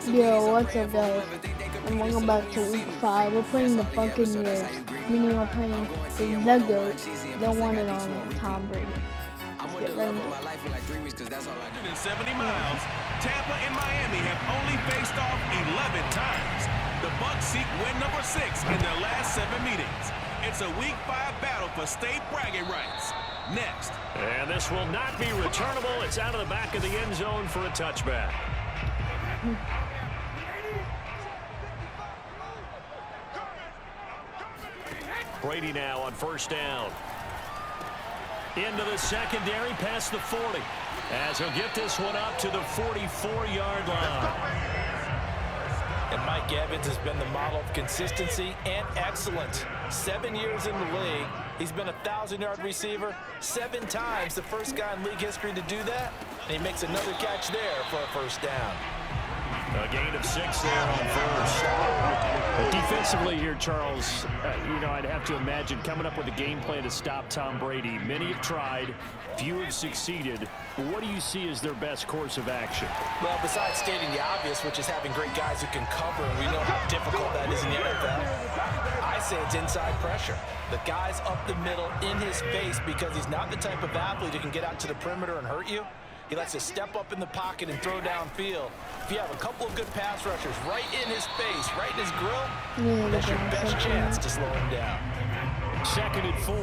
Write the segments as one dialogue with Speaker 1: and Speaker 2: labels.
Speaker 1: Yo, what's up guys? And welcome back to week 5. We're playing the Buccaneers, meaning we're playing the GOAT. Don't want it on Tom Brady. Let's get right into it.
Speaker 2: 170 miles. Tampa and Miami have only faced off 11 times. The Bucs seek win number 6 in their last 7 meetings. It's a week 5 battle for state bragging rights. Next.
Speaker 3: And this will not be returnable. It's out of the back of the end zone for a touchback. Brady now on first down. Into the secondary past the 40. As he'll get this one up to the 44-yard line.
Speaker 4: And Mike Evans has been the model of consistency and excellence. 7 years in the league. He's been a 1,000-yard receiver 7 times, the first guy in league history to do that. And he makes another catch there for a first down.
Speaker 3: A gain of 6 there on first. Defensively here, Charles, I'd have to imagine coming up with a game plan to stop Tom Brady. Many have tried, few have succeeded. But what do you see as their best course of action?
Speaker 4: Well, besides stating the obvious, which is having great guys who can cover, and we know how difficult that is in the NFL, I say it's inside pressure. The guy's up the middle in his face because he's not the type of athlete who can get out to the perimeter and hurt you. He likes to step up in the pocket and throw downfield. If you have a couple of good pass rushers right in his face, right in his grill, that's your best chance to slow him down.
Speaker 3: 2nd and 4.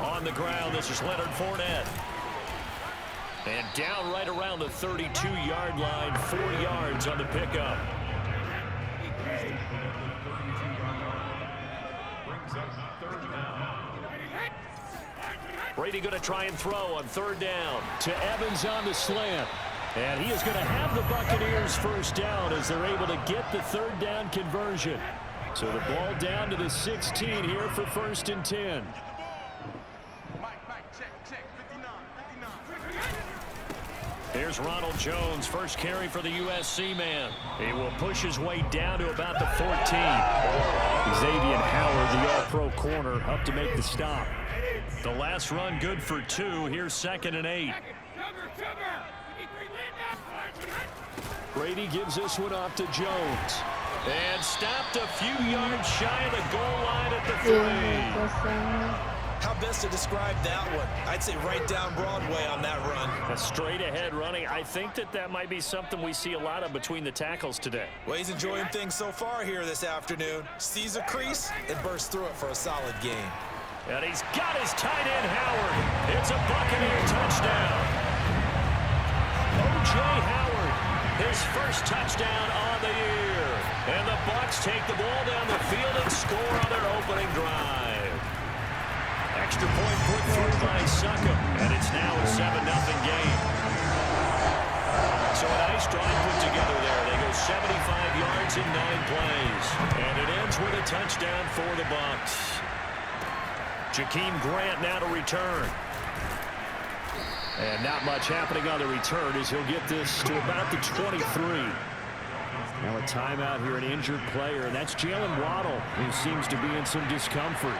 Speaker 3: On the ground, this is Leonard Fournette. And down right around the 32-yard line, 4 yards on the pickup. Brady going to try and throw on 3rd down to Evans on the slant. And he is going to have the Buccaneers first down as they're able to get the 3rd down conversion. So the ball down to the 16 here for 1st and 10. Here's Ronald Jones, first carry for the USC man. He will push his way down to about the 14. Xavier Howard, the all-pro corner, up to make the stop. The last run good for 2. Here's 2nd and 8. Brady gives this one off to Jones. And stopped a few yards shy of the goal line at the 3.
Speaker 4: How best to describe that one? I'd say right down Broadway on that run.
Speaker 3: A straight ahead running. I think that might be something we see a lot of between the tackles today.
Speaker 4: Well, he's enjoying things so far here this afternoon. Sees a crease and bursts through it for a solid gain.
Speaker 3: And he's got his tight end, Howard. It's a Buccaneer touchdown. O.J. Howard, his first touchdown on the year. And the Bucs take the ball down the field and score on their opening drive. Extra point put through by Succop, and it's now a 7-0 game. So a nice drive put together there. They go 75 yards in 9 plays. And it ends with a touchdown for the Bucs. Jakeem Grant now to return. And not much happening on the return as he'll get this to about the 23. Now a timeout here, an injured player, and that's Jalen Waddle, who seems to be in some discomfort.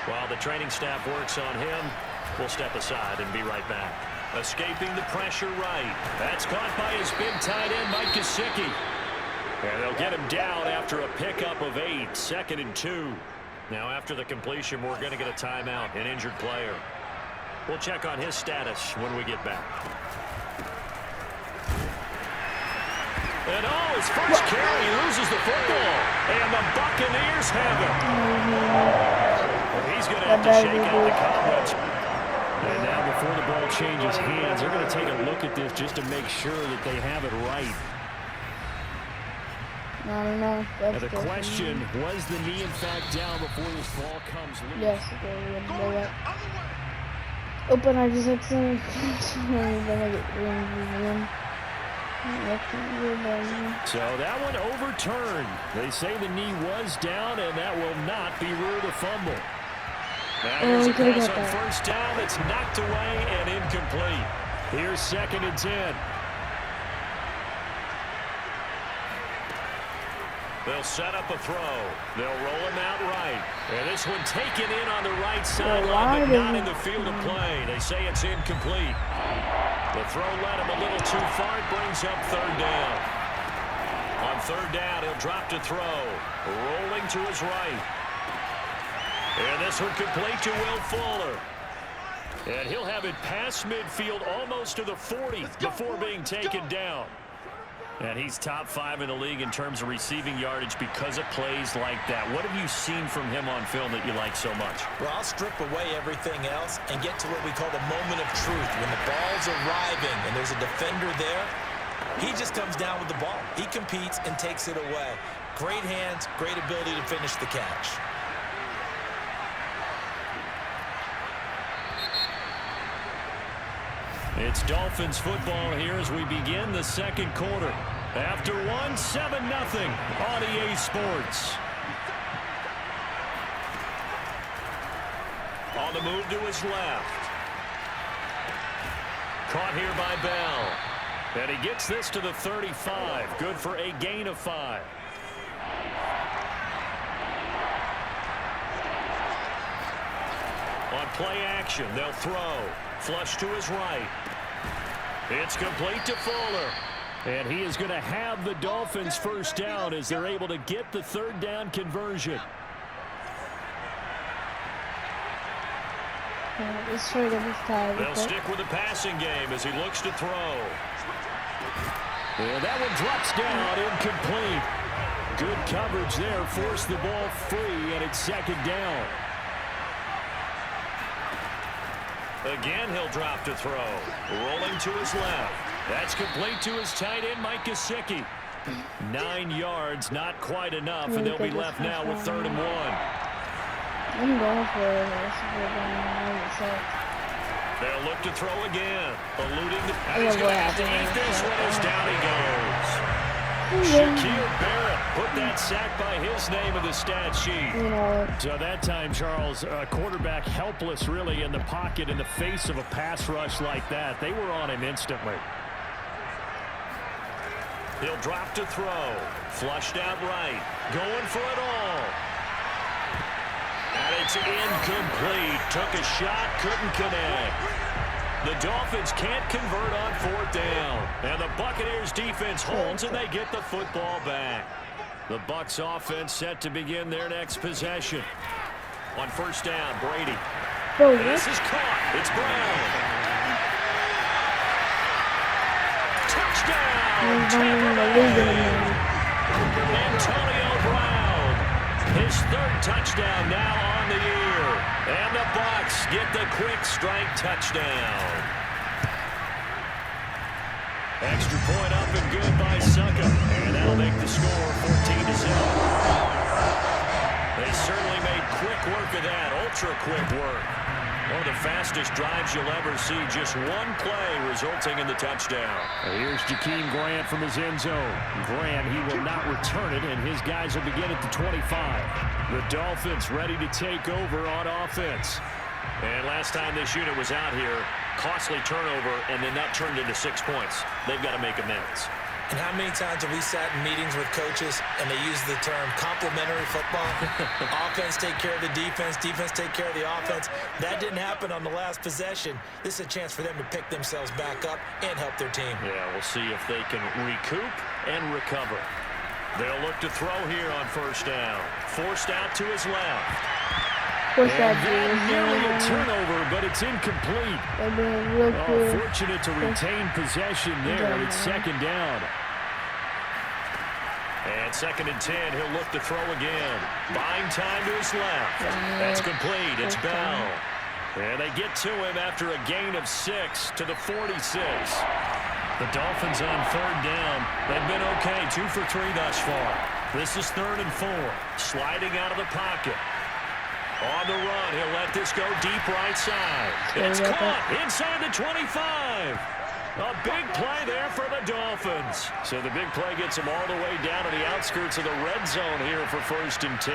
Speaker 3: While the training staff works on him, we'll step aside and be right back. Escaping the pressure right. That's caught by his big tight end, Mike Gesicki. And they'll get him down after a pickup of 8, 2nd and 2. Now after the completion, we're going to get a timeout, an injured player. We'll check on his status when we get back. And his first carry, he loses the football. And the Buccaneers have it. He's going to have to shake out the cobwebs. And now before the ball changes hands, they're going to take a look at this just to make sure that they have it right.
Speaker 1: I don't know.
Speaker 3: And the question, was the knee in fact down before this ball comes loose?
Speaker 1: Yes, okay, open, I just accidentally
Speaker 3: So that one overturned. They say the knee was down, and that will not be ruled a fumble. Now here's a pass on first down that's knocked away and incomplete. Here's 2nd and 10. They'll set up a throw. They'll roll him out right. And this one taken in on the right sideline, but not in the field of play. They say it's incomplete. The throw led him a little too far. It brings up third down. On third down, he'll drop to throw. Rolling to his right. And this one complete to Will Fuller. And he'll have it past midfield almost to the 40 before being taken down. And he's top 5 in the league in terms of receiving yardage because of plays like that. What have you seen from him on film that you like so much?
Speaker 4: Well, I'll strip away everything else and get to what we call the moment of truth. When the ball's arriving and there's a defender there, he just comes down with the ball. He competes and takes it away. Great hands, great ability to finish the catch.
Speaker 3: It's Dolphins football here as we begin the second quarter. After one, 7-0 on EA Sports. On the move to his left. Caught here by Bell. And he gets this to the 35. Good for a gain of 5. On play action, they'll throw. Flush to his right. It's complete to Fuller. And he is going to have the Dolphins first down as they're able to get the third down conversion. They'll stick with the passing game as he looks to throw. And that one drops down, incomplete. Good coverage there, forced the ball free, and it's second down. Again, he'll drop to throw. Rolling to his left. That's complete to his tight end, Mike Gesicki. 9 yards, not quite enough, and they'll be left now with 3rd and 1.
Speaker 1: I'm going for it.
Speaker 3: They'll look to throw again. Eluding the... And he's going to have to eat this one as down he goes. Shaquille Barrett put that sack by his name in the stat sheet. So that time, Charles, quarterback helpless really in the pocket in the face of a pass rush like that. They were on him instantly. He'll drop to throw. Flushed out right. Going for it all. And it's incomplete. Took a shot, couldn't connect. The Dolphins can't convert on 4th down. And the Buccaneers defense holds and they get the football back. The Bucs offense set to begin their next possession. On 1st down, Brady. This is caught. It's Brown. Touchdown! Antonio Brown. His 3rd touchdown now on the year. And the Bucs get the quick strike touchdown. Extra point up and good by Succa. And that'll make the score 14-7. They certainly made quick work of that. Ultra quick work. One of the fastest drives you'll ever see. Just one play resulting in the touchdown. Here's Jakeem Grant from his end zone. Grant, he will not return it, and his guys will begin at the 25. The Dolphins ready to take over on offense. And last time this unit was out here, costly turnover, and then that turned into 6 points. They've got to make amends.
Speaker 4: And how many times have we sat in meetings with coaches and they use the term complementary football? Offense take care of the defense, defense take care of the offense. That didn't happen on the last possession. This is a chance for them to pick themselves back up and help their team. Yeah,
Speaker 3: we'll see if they can recoup and recover. They'll look to throw here on 1st down. Forced out to his left. And that nearly a turnover, but it's incomplete. Fortunate to retain possession there. It's 2nd down. And 2nd and 10, he'll look to throw again. Buying time to his left. That's complete. It's Bell. And they get to him after a gain of 6 to the 46. The Dolphins on 3rd down. They've been okay. 2 for 3 thus far. This is 3rd and 4. Sliding out of the pocket. On the run, he'll let this go deep right side. It's caught inside the 25. A big play there for the Dolphins. So the big play gets them all the way down to the outskirts of the red zone here for 1st and 10.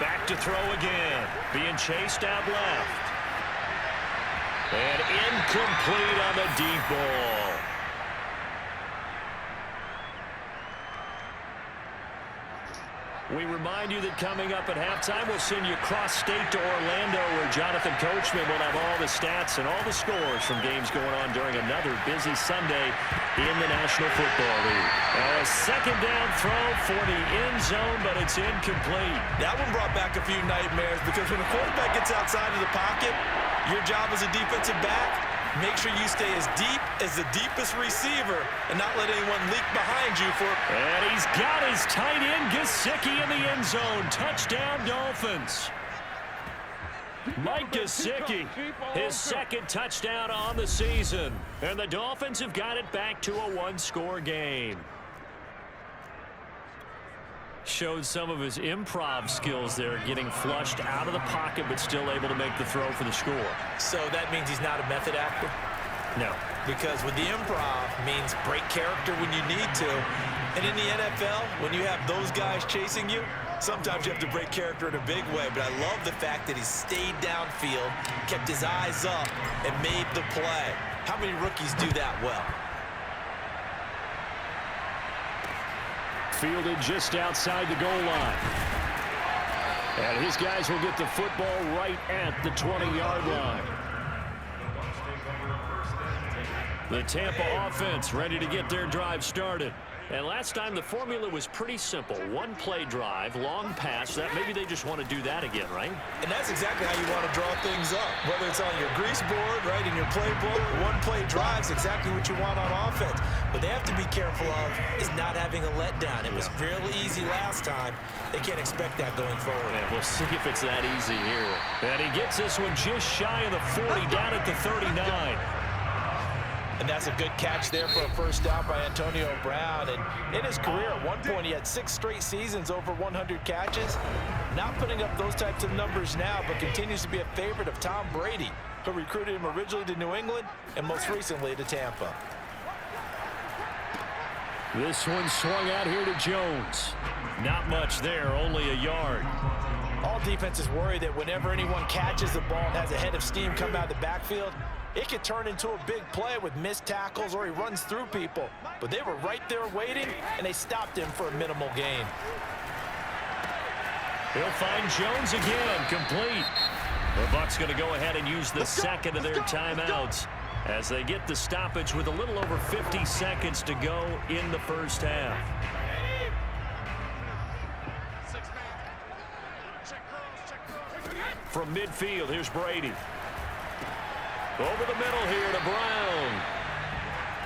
Speaker 3: Back to throw again. Being chased out left. And incomplete on the deep ball. We remind you that coming up at halftime, we'll send you cross-state to Orlando, where Jonathan Coachman will have all the stats and all the scores from games going on during another busy Sunday in the National Football League. A second down throw for the end zone, but it's incomplete.
Speaker 4: That one brought back a few nightmares because when the quarterback gets outside of the pocket, your job as a defensive back, make sure you stay as deep as the deepest receiver and not let anyone leak behind you for...
Speaker 3: And he's got his tight end, Gesicki, in the end zone. Touchdown, Dolphins. Mike Gesicki, his second touchdown on the season. And the Dolphins have got it back to a one-score game. Showed some of his improv skills there, getting flushed out of the pocket but still able to make the throw for the score.
Speaker 4: So that means he's not a method actor?
Speaker 3: No.
Speaker 4: Because with the improv means break character when you need to. And in the NFL, when you have those guys chasing you, sometimes you have to break character in a big way. But I love the fact that he stayed downfield, kept his eyes up, and made the play. How many rookies do that well?
Speaker 3: Fielded just outside the goal line. And his guys will get the football right at the 20-yard line. The Tampa offense ready to get their drive started. And last time the formula was pretty simple. One-play drive, long pass. That maybe they just want to do that again, right?
Speaker 4: And that's exactly how you want to draw things up. Whether it's on your grease board, right, in your playbook, one-play drive's exactly what you want on offense. What they have to be careful of is not having a letdown. It was really easy last time. They can't expect that going forward.
Speaker 3: Yeah, we'll see if it's that easy here. And he gets this one just shy of the 40, down at the 39.
Speaker 4: And that's a good catch there for a first down by Antonio Brown. And in his career, at one point, he had 6 straight seasons over 100 catches. Not putting up those types of numbers now, but continues to be a favorite of Tom Brady, who recruited him originally to New England and most recently to Tampa.
Speaker 3: This one swung out here to Jones. Not much there, only a yard.
Speaker 4: All defenses worry that whenever anyone catches the ball and has a head of steam come out of the backfield, it could turn into a big play with missed tackles or he runs through people. But they were right there waiting, and they stopped him for a minimal gain.
Speaker 3: He'll find Jones again, complete. The Bucs going to go ahead and use the second of their timeouts as they get the stoppage with a little over 50 seconds to go in the first half. From midfield, here's Brady. Over the middle here to Brown.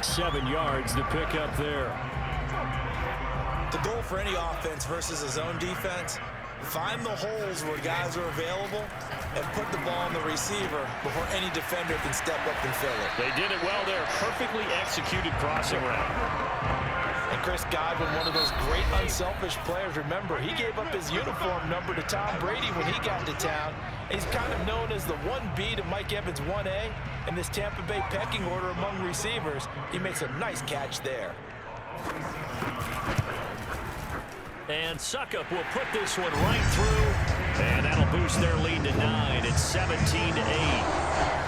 Speaker 3: 7 yards to pick up there.
Speaker 4: The goal for any offense versus a zone defense, find the holes where guys are available and put the ball on the receiver before any defender can step up and fill it.
Speaker 3: They did it well there. Perfectly executed crossing route.
Speaker 4: And Chris Godwin, one of those great unselfish players. Remember, he gave up his uniform number to Tom Brady when he got into town. He's kind of known as the 1B to Mike Evans' 1A in this Tampa Bay pecking order among receivers. He makes a nice catch there.
Speaker 3: And Suckup will put this one right through. And that'll boost their lead to 9. It's 17-8.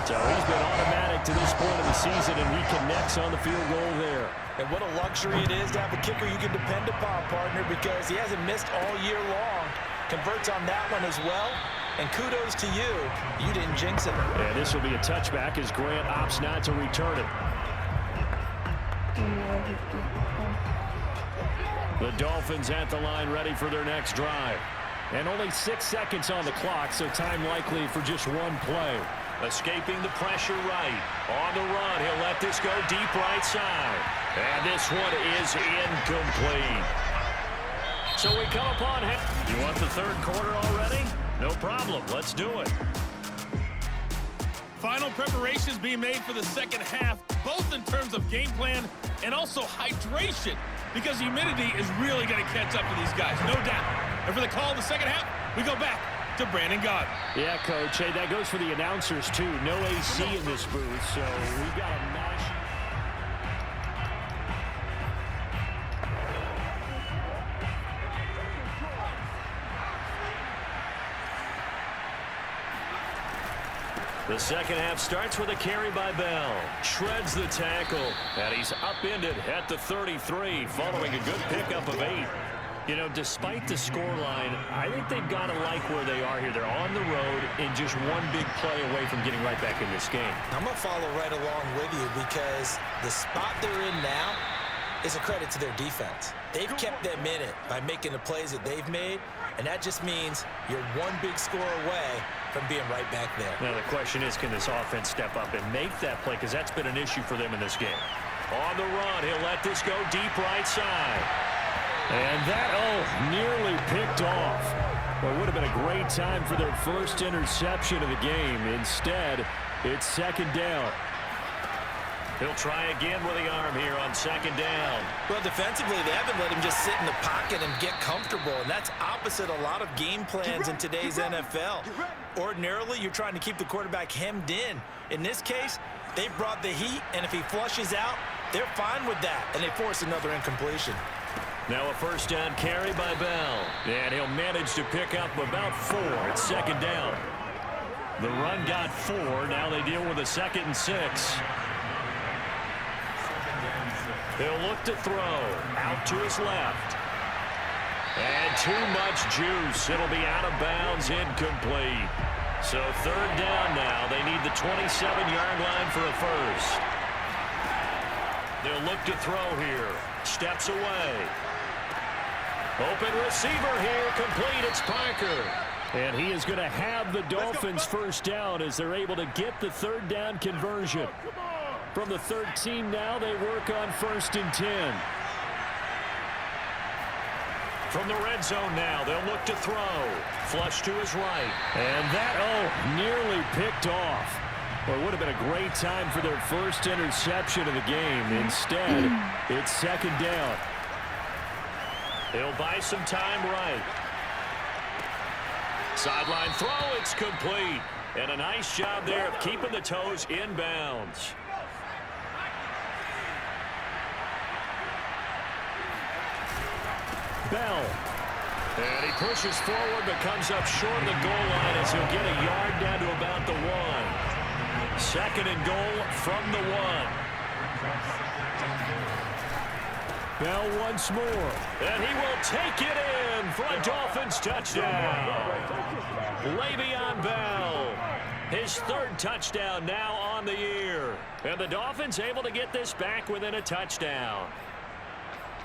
Speaker 3: So he's been automatic to this point of the season, and reconnects on the field goal there.
Speaker 4: And what a luxury it is to have a kicker you can depend upon, partner, because he hasn't missed all year long. Converts on that one as well. And kudos to you. You didn't jinx it.
Speaker 3: And this will be a touchback as Grant opts not to return it. The Dolphins at the line ready for their next drive. And only 6 seconds on the clock, so time likely for just one play. Escaping the pressure right. On the run, he'll let this go deep right side. And this one is incomplete. So we come upon him. You want the third quarter already? No problem. Let's do it.
Speaker 2: Final preparations being made for the second half, both in terms of game plan and also hydration, because humidity is really going to catch up to these guys, no doubt. And for the call of the second half, we go back to Brandon Gott.
Speaker 3: Yeah, Coach. Hey, that goes for the announcers, too. No AC in this booth, so we've got a mash. The second half starts with a carry by Bell. Shreds the tackle, and he's upended at the 33 following a good pickup of 8. You know, despite the scoreline, I think they've got to like where they are here. They're on the road and just one big play away from getting right back in this game.
Speaker 4: I'm going to follow right along with you because the spot they're in now is a credit to their defense. They've kept them in it by making the plays that they've made, and that just means you're one big score away from being right back there.
Speaker 3: Now the question is, can this offense step up and make that play? Because that's been an issue for them in this game. On the run, he'll let this go deep right side. And that, nearly picked off. Well, it would have been a great time for their first interception of the game. Instead, it's second down. He'll try again with the arm here on second down.
Speaker 4: Well, defensively, they haven't let him just sit in the pocket and get comfortable, and that's opposite a lot of game plans in today's NFL. Ordinarily, you're trying to keep the quarterback hemmed in. In this case, they brought the heat, and if he flushes out, they're fine with that, and they force another incompletion.
Speaker 3: Now a first down carry by Bell. And he'll manage to pick up about 4 at second down. The run got 4. Now they deal with a 2nd and 6. He'll look to throw. Out to his left. And too much juice. It'll be out of bounds, incomplete. So third down now. They need the 27-yard line for a first. They'll look to throw here. Steps away. Open receiver here, complete, it's Parker. And he is going to have the Dolphins first down as they're able to get the third down conversion. From the 13 now, they work on 1st and 10. From the red zone now, they'll look to throw. Flush to his right. And that, nearly picked off. Well, it would have been a great time for their first interception of the game. Instead, it's second down. He'll buy some time right. Sideline throw, it's complete. And a nice job there of keeping the toes inbounds. Bell. And he pushes forward but comes up short of the goal line as he'll get a yard down to about the 1. Second and goal from the 1. Bell once more. And he will take it in for a Dolphins touchdown. Le'Veon Bell. His 3rd touchdown now on the year. And the Dolphins able to get this back within a touchdown.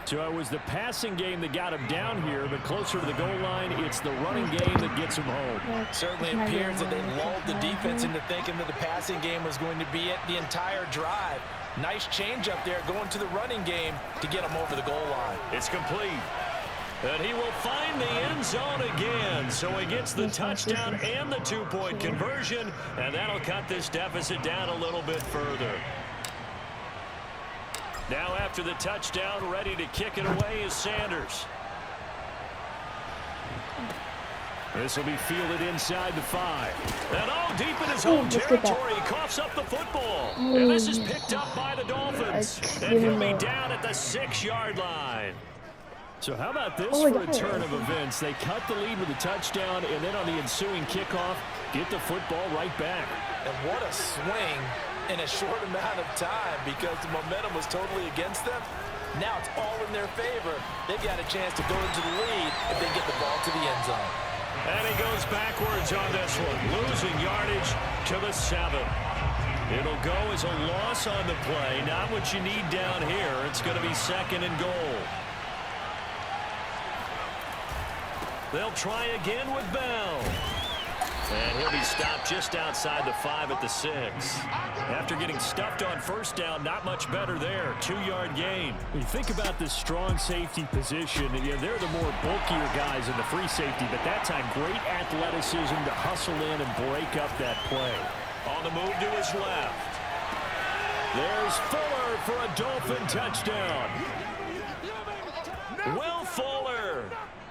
Speaker 3: So it was the passing game that got him down here, but closer to the goal line, it's the running game that gets him home.
Speaker 4: Certainly appears that they lulled the defense into thinking that the passing game was going to be it the entire drive. Nice change up there going to the running game to get him over the goal line.
Speaker 3: It's complete. And he will find the end zone again. So he gets the touchdown and the 2-point conversion, and that'll cut this deficit down a little bit further. Now after the touchdown, ready to kick it away is Sanders. This will be fielded inside the 5. And all deep in his own territory, he coughs up the football. And this is picked up by the Dolphins. And he'll be down at the 6-yard line. So how about this for a turn of events? They cut the lead with a touchdown, and then on the ensuing kickoff, get the football right back.
Speaker 4: And what a swing in a short amount of time because the momentum was totally against them. Now it's all in their favor. They've got a chance to go into the lead if they get the ball to the end zone.
Speaker 3: And he goes backwards on this one, losing yardage to the 7. It'll go as a loss on the play, not what you need down here. It's going to be 2nd and goal. They'll try again with Bell. And he'll be stopped just outside the 5 at the 6. After getting stuffed on first down, not much better there. 2-yard gain. When you think about this strong safety position, they're the more bulkier guys in the free safety, but that time great athleticism to hustle in and break up that play. On the move to his left. There's Fuller for a Dolphin touchdown. Will Fuller.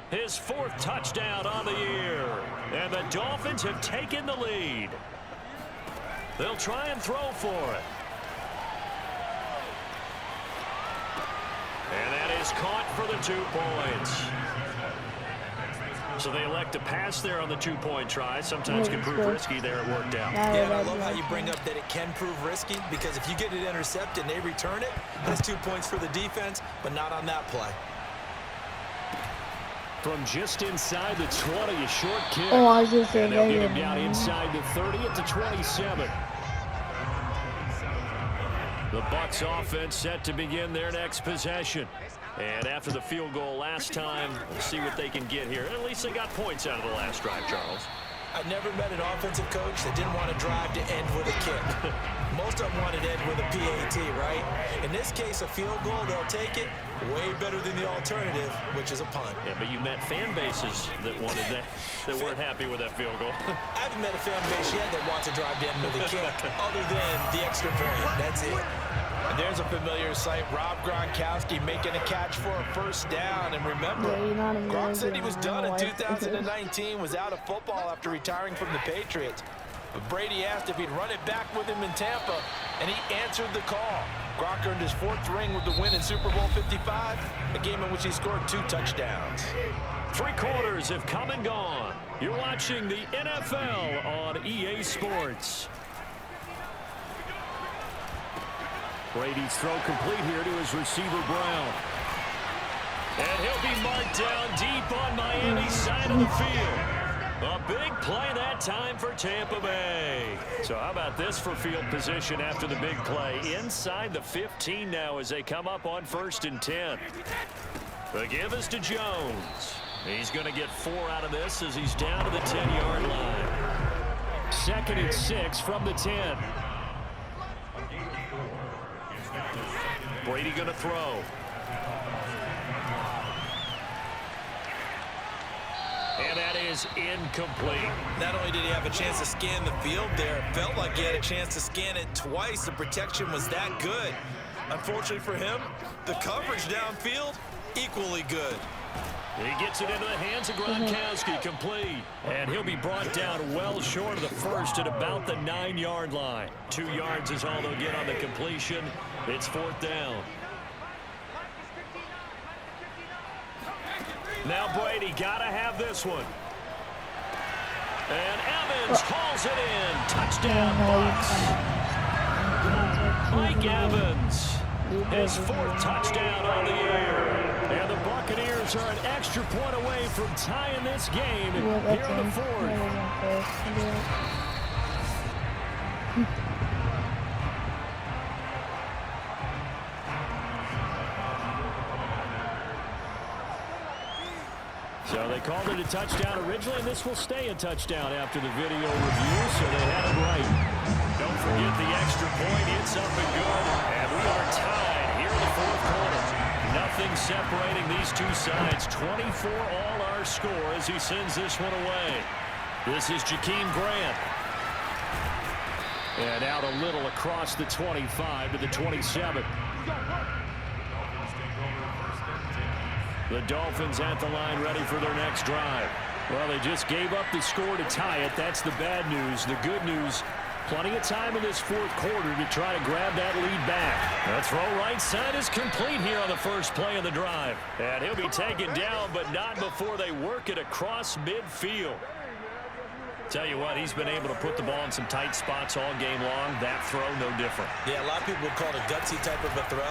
Speaker 3: His 4th touchdown on the year. And the Dolphins have taken the lead. They'll try and throw for it. And that is caught for the 2 points. So they elect to pass there on the 2-point try. Sometimes can prove risky there. It worked out.
Speaker 4: Yeah, and I love how you bring up that it can prove risky because if you get it intercepted and they return it, that's 2 points for the defense, but not on that play.
Speaker 3: From just inside the 20, a short kick.
Speaker 1: Oh, I was just saying
Speaker 3: and they'll get him down inside the 30 at the 27. The Bucs offense set to begin their next possession. And after the field goal last time, we'll see what they can get here. At least they got points out of the last drive, Charles.
Speaker 4: I never met an offensive coach that didn't want to drive to end with a kick. Most of them wanted to end with a PAT, right? In this case, a field goal, they'll take it. Way better than the alternative, which is a punt.
Speaker 3: Yeah, but you met fan bases that wanted that weren't happy with that field goal.
Speaker 4: I haven't met a fan base yet that wants to drive to end with a kick, other than the extra point. That's it. And there's a familiar sight. Rob Gronkowski making a catch for a first down. And remember, Gronk said he was done in 2019, was out of football after retiring from the Patriots. But Brady asked if he'd run it back with him in Tampa, and he answered the call. Gronk earned his 4th ring with the win in Super Bowl 55, a game in which he scored 2 touchdowns.
Speaker 3: 3 quarters have come and gone. You're watching the NFL on EA Sports. Brady's throw complete here to his receiver, Brown. And he'll be marked down deep on Miami's side of the field. A big play that time for Tampa Bay. So how about this for field position after the big play? Inside the 15 now as they come up on 1st and 10. The give is to Jones. He's going to get 4 out of this as he's down to the 10-yard line. 2nd and 6 from the 10. Brady going to throw. And that is incomplete.
Speaker 4: Not only did he have a chance to scan the field there, it felt like he had a chance to scan it twice. The protection was that good. Unfortunately for him, the coverage downfield, equally good.
Speaker 3: He gets it into the hands of Gronkowski, complete. And he'll be brought down well short of the first at about the 9-yard line. 2 yards is all they'll get on the completion. It's 4th down. Now Brady got to have this one. And Evans hauls it in. Touchdown, Bucs. Mike Evans, his 4th touchdown on the year. And the Buccaneers are an extra point away from tying this game here in the 4th. So they called it a touchdown originally, and this will stay a touchdown after the video review, so they had it right. Don't forget the extra point. It's up and good, and we are tied here in the 4th quarter. Nothing separating these two sides. 24 all our score as he sends this one away. This is Jakeem Grant. And out a little across the 25 to the 27. The Dolphins at the line ready for their next drive. Well, they just gave up the score to tie it. That's the bad news. The good news, plenty of time in this 4th quarter to try to grab that lead back. The throw right side is complete here on the first play of the drive. And he'll be taken down, but not before they work it across midfield. Tell you what, he's been able to put the ball in some tight spots all game long. That throw, no different.
Speaker 4: Yeah, a lot of people would call it a gutsy type of a throw.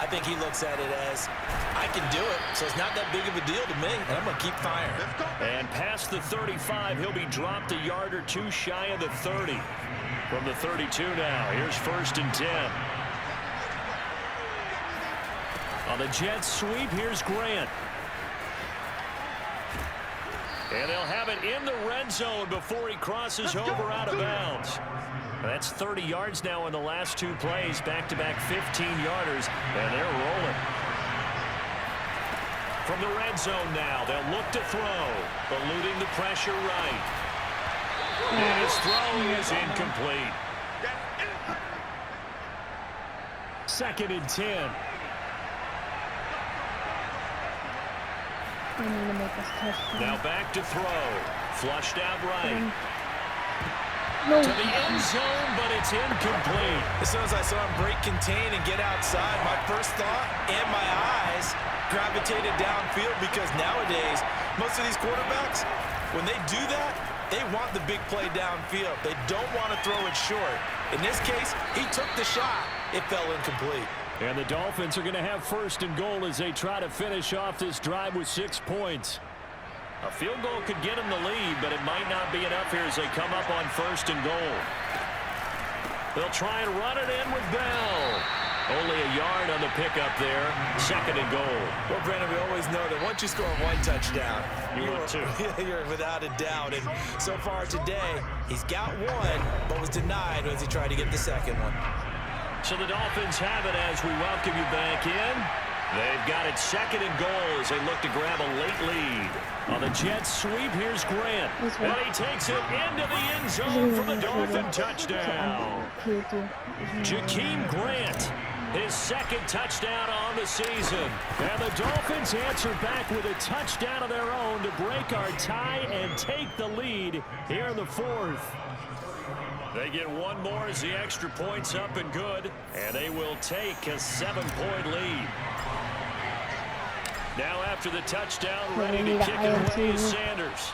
Speaker 4: I think he looks at it as, I can do it, so it's not that big of a deal to me, and I'm going to keep firing.
Speaker 3: And past the 35, he'll be dropped a yard or 2 shy of the 30. From the 32 now, here's 1st and 10. On the jet sweep, here's Grant. And they'll have it in the red zone before he crosses over out of bounds. That's 30 yards now in the last 2 plays, back-to-back 15-yarders, and they're rolling. From the red zone now, they'll look to throw, eluding the pressure right. And his throw is incomplete. 2nd and 10.
Speaker 1: I need to make this touchdown.
Speaker 3: Now back to throw. Flushed out right.
Speaker 1: No.
Speaker 3: To the end zone, but it's incomplete.
Speaker 4: As soon as I saw him break contain and get outside, my first thought and my eyes gravitated downfield, because nowadays, most of these quarterbacks, when they do that, they want the big play downfield. They don't want to throw it short. In this case, he took the shot. It fell incomplete.
Speaker 3: And the Dolphins are going to have 1st and goal as they try to finish off this drive with 6 points. A field goal could get them the lead, but it might not be enough here as they come up on 1st and goal. They'll try and run it in with Bell. Only a yard on the pickup there. 2nd and goal.
Speaker 4: Well, Brandon, we always know that once you score 1 touchdown, you're without a doubt. And so far today, he's got 1, but was denied as he tried to get the 2nd one.
Speaker 3: So the Dolphins have it as we welcome you back in. They've got it 2nd and goal as they look to grab a late lead. On the Jets sweep, here's Grant. And he takes it into the end zone for the Dolphin touchdown. Jakeem Grant, his 2nd touchdown on the season. And the Dolphins answer back with a touchdown of their own to break our tie and take the lead here in the 4th. They get 1 more as the extra point's up and good, and they will take a 7-point lead. Now after the touchdown, ready to kick it away is Sanders.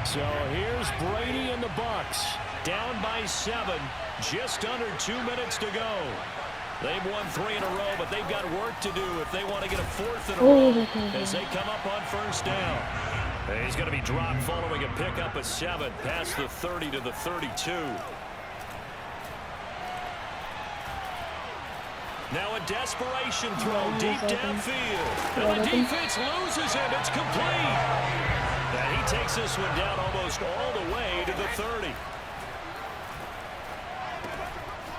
Speaker 3: So here's Brady and the Bucs, down by 7, just under 2 minutes to go. They've won 3 in a row, but they've got work to do if they want to get a 4th in a row as they come up on 1st down. He's going to be dropped following a pickup of 7 past the 30 to the 32. Now a desperation throw deep downfield. And the defense loses it. It's complete. And he takes this one down almost all the way to the 30.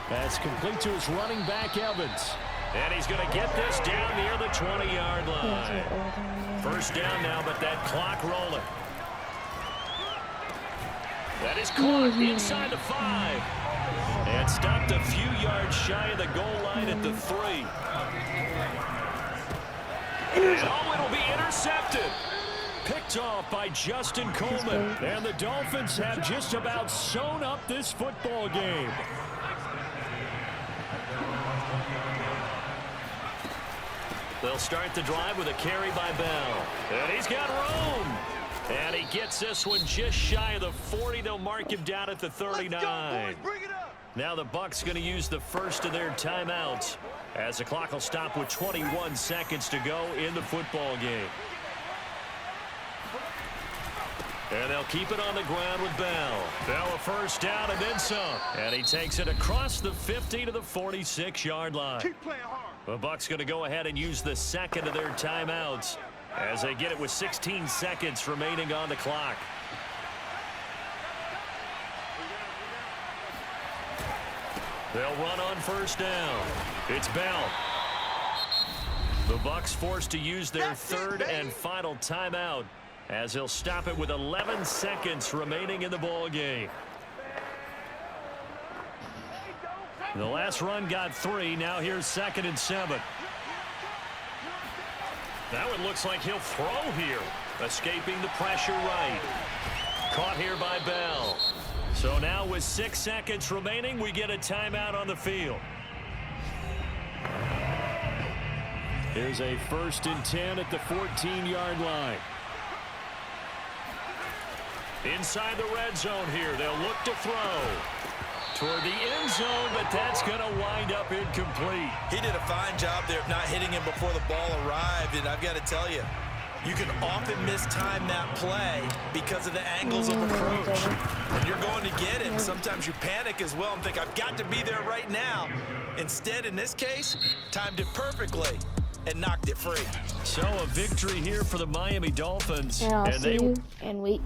Speaker 3: That's complete to his running back, Evans. And he's going to get this down near the 20-yard line. 1st down now, but that clock rolling. That is caught inside the 5. And stopped a few yards shy of the goal line at the 3. And it'll be intercepted. Picked off by Justin Coleman. And the Dolphins have just about sewn up this football game. They'll start the drive with a carry by Bell. And he's got room. And he gets this one just shy of the 40. They'll mark him down at the 39.
Speaker 5: Let's go, boys. Bring it up.
Speaker 3: Now the Bucs going to use the first of their timeouts as the clock will stop with 21 seconds to go in the football game. And they'll keep it on the ground with Bell. Bell a 1st down and then some. And he takes it across the 50 to the 46-yard line.
Speaker 5: Keep playing hard.
Speaker 3: The Bucs going to go ahead and use the 2nd of their timeouts as they get it with 16 seconds remaining on the clock. They'll run on 1st down. It's Bell. The Bucs forced to use their 3rd and final timeout as they'll stop it with 11 seconds remaining in the ball game. The last run got 3. Now here's 2nd and 7. That one looks like he'll throw here. Escaping the pressure right. Caught here by Bell. So now with 6 seconds remaining, we get a timeout on the field. Here's a 1st and 10 at the 14-yard line. Inside the red zone here. They'll look to throw toward the end zone, but that's going to wind up incomplete.
Speaker 4: He did a fine job there of not hitting him before the ball arrived, and I've got to tell you, you can often mistime that play because of the angles of approach. When you're going to get him, sometimes you panic as well and think, I've got to be there right now. Instead, in this case, timed it perfectly and knocked it free.
Speaker 3: So a victory here for the Miami Dolphins.
Speaker 1: And I'll see you in weeks.